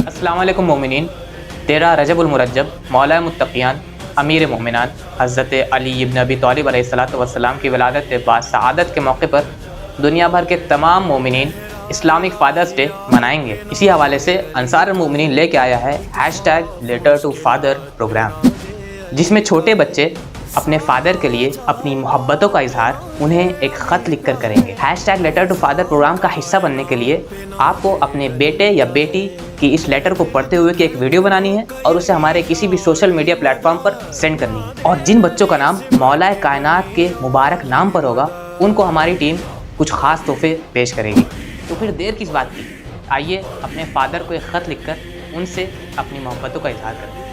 السلام علیکم مومنین. 13 رجب المرجب مولا متقیان امیر مومنان حضرت علی ابن ابی طالب علیہ السلام کی ولادت باسعادت کے موقع پر دنیا بھر کے تمام مومنین اسلامک فادرز ڈے منائیں گے. اسی حوالے سے انصار المومنین لے کے آیا ہے #لیٹر ٹو فادر پروگرام، جس میں چھوٹے بچے اپنے فادر کے لیے اپنی محبتوں کا اظہار انہیں ایک خط لکھ کر کریں گے. لیٹر ٹو فادر پروگرام کا حصہ بننے کے لیے آپ کو اپنے بیٹے یا بیٹی کی اس لیٹر کو پڑھتے ہوئے کی ایک ویڈیو بنانی ہے اور اسے ہمارے کسی بھی سوشل میڈیا پلیٹ فارم پر سینڈ کرنی ہے. اور جن بچوں کا نام مولا کائنات کے مبارک نام پر ہوگا ان کو ہماری ٹیم کچھ خاص تحفے پیش کرے گی. تو پھر دیر کس بات کی، آئیے اپنے فادر کو ایک خط لکھ کر ان سے اپنی محبتوں کا اظہار کریں.